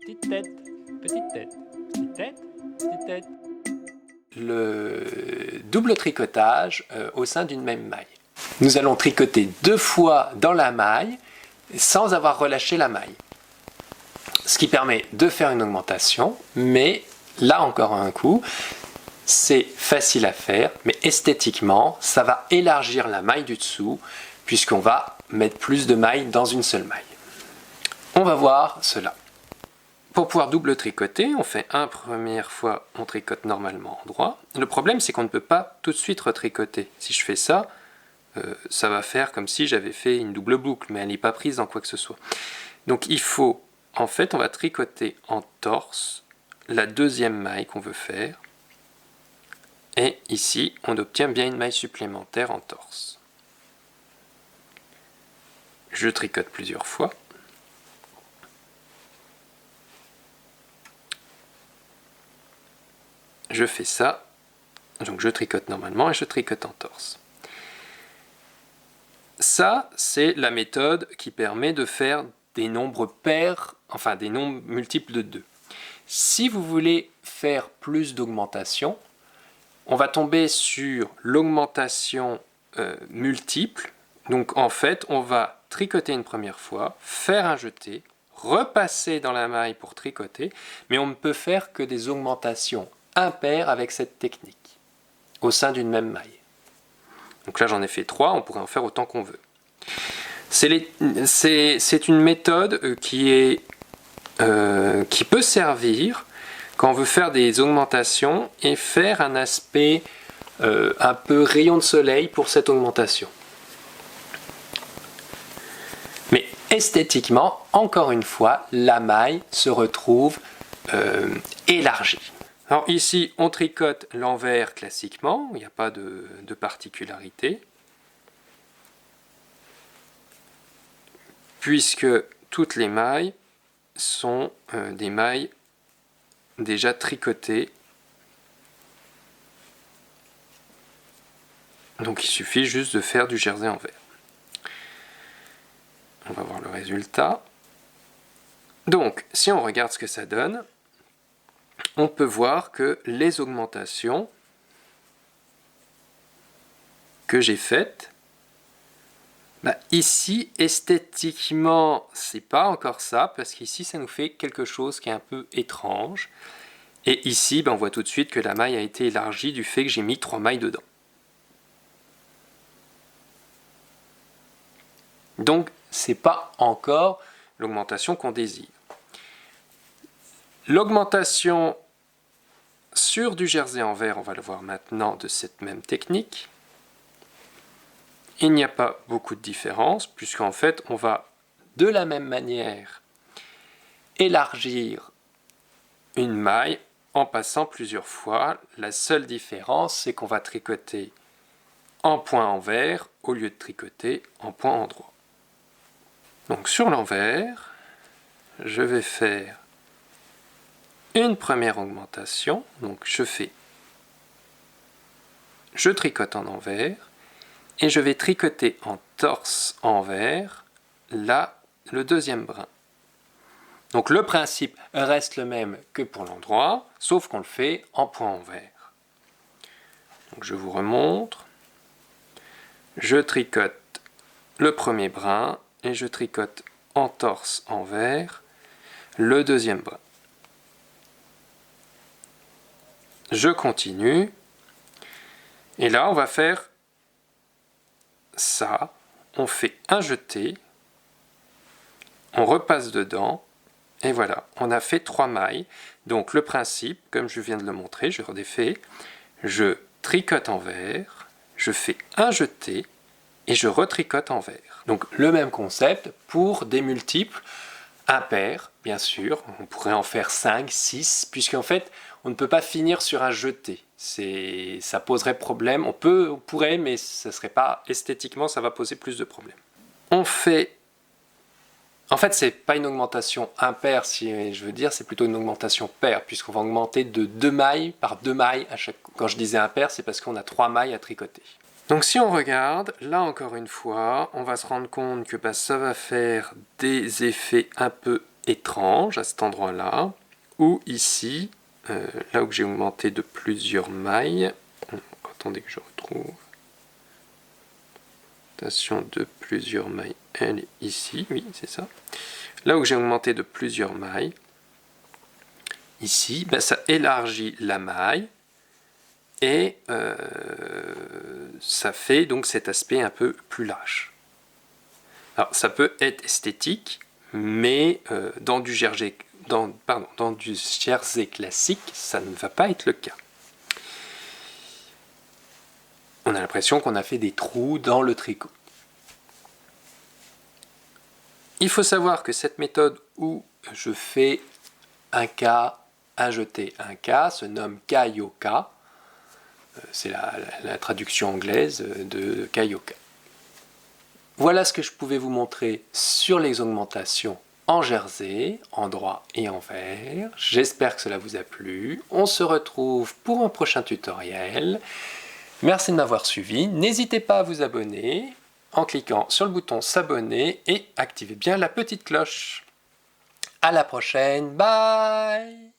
petite tête, petite tête, petite tête, petite tête. Le double tricotage au sein d'une même maille. Nous allons tricoter 2 fois dans la maille sans avoir relâché la maille. Ce qui permet de faire une augmentation, mais là encore un coup, c'est facile à faire, mais esthétiquement, ça va élargir la maille du dessous, puisqu'on va mettre plus de mailles dans une seule maille. On va voir cela. Pour pouvoir double tricoter, on fait une première fois, on tricote normalement en droit. Le problème, c'est qu'on ne peut pas tout de suite retricoter. Si je fais ça, ça va faire comme si j'avais fait une double boucle, mais elle n'est pas prise dans quoi que ce soit. Donc il faut, en fait, on va tricoter en torse la deuxième maille qu'on veut faire. Et ici, on obtient bien une maille supplémentaire en torse. Je tricote plusieurs fois. Je fais ça, donc je tricote normalement et je tricote en torse. Ça, c'est la méthode qui permet de faire des nombres pairs, enfin des nombres multiples de 2. Si vous voulez faire plus d'augmentation, on va tomber sur l'augmentation multiple. Donc en fait, on va tricoter une première fois, faire un jeté, repasser dans la maille pour tricoter, mais on ne peut faire que des augmentations impaires avec cette technique, au sein d'une même maille. Donc là j'en ai fait 3, on pourrait en faire autant qu'on veut. C'est une méthode qui peut servir quand on veut faire des augmentations et faire un aspect un peu rayon de soleil pour cette augmentation. Mais esthétiquement, encore une fois, la maille se retrouve élargie. Alors ici, on tricote l'envers classiquement, il n'y a pas de particularité. Puisque toutes les mailles sont des mailles déjà tricotées. Donc il suffit juste de faire du jersey envers. On va voir le résultat. Donc, si on regarde ce que ça donne, on peut voir que les augmentations que j'ai faites, ici, esthétiquement, c'est pas encore ça, parce qu'ici, ça nous fait quelque chose qui est un peu étrange. Et ici, on voit tout de suite que la maille a été élargie du fait que j'ai mis 3 mailles dedans. Donc, c'est pas encore l'augmentation qu'on désire. L'augmentation sur du jersey envers, on va le voir maintenant de cette même technique. Il n'y a pas beaucoup de différence, puisqu'en fait, on va de la même manière élargir une maille en passant plusieurs fois. La seule différence, c'est qu'on va tricoter en point envers au lieu de tricoter en point endroit. Donc sur l'envers, je vais faire une première augmentation. Donc je tricote en envers et je vais tricoter en torse envers là le deuxième brin. Donc le principe reste le même que pour l'endroit, sauf qu'on le fait en point envers. Donc je vous remontre. Je tricote le premier brin et je tricote en torse envers le deuxième brin. Je continue. Et là, on va faire ça. On fait un jeté. On repasse dedans. Et voilà, on a fait 3 mailles. Donc le principe, comme je viens de le montrer, je redéfais. Je tricote envers. Je fais un jeté. Et je retricote envers. Donc le même concept pour des multiples impairs, bien sûr. On pourrait en faire 5, 6, puisqu'en fait, on ne peut pas finir sur un jeté. Ça poserait problème. On pourrait, mais ça serait pas esthétiquement, ça va poser plus de problèmes. On fait... En fait, c'est pas une augmentation impaire, si je veux dire, c'est plutôt une augmentation paire, puisqu'on va augmenter de 2 mailles par 2 mailles à chaque... Quand je disais impaire, c'est parce qu'on a 3 mailles à tricoter. Donc si on regarde, là encore une fois, on va se rendre compte que ça va faire des effets un peu étrange à cet endroit-là, ou ici, là où j'ai augmenté de plusieurs mailles. Attendez que je retrouve. Augmentation de plusieurs mailles, elle est ici, oui, c'est ça. Là où j'ai augmenté de plusieurs mailles, ici, ben, ça élargit la maille et ça fait donc cet aspect un peu plus large. Alors, ça peut être esthétique, mais dans du jersey classique, ça ne va pas être le cas. On a l'impression qu'on a fait des trous dans le tricot. Il faut savoir que cette méthode où je fais un cas, un jeté, un cas se nomme Kaioka. C'est la traduction anglaise de Kaioka. Voilà ce que je pouvais vous montrer sur les augmentations en jersey, en droit et en vert. J'espère que cela vous a plu. On se retrouve pour un prochain tutoriel. Merci de m'avoir suivi. N'hésitez pas à vous abonner en cliquant sur le bouton s'abonner et activez bien la petite cloche. À la prochaine. Bye!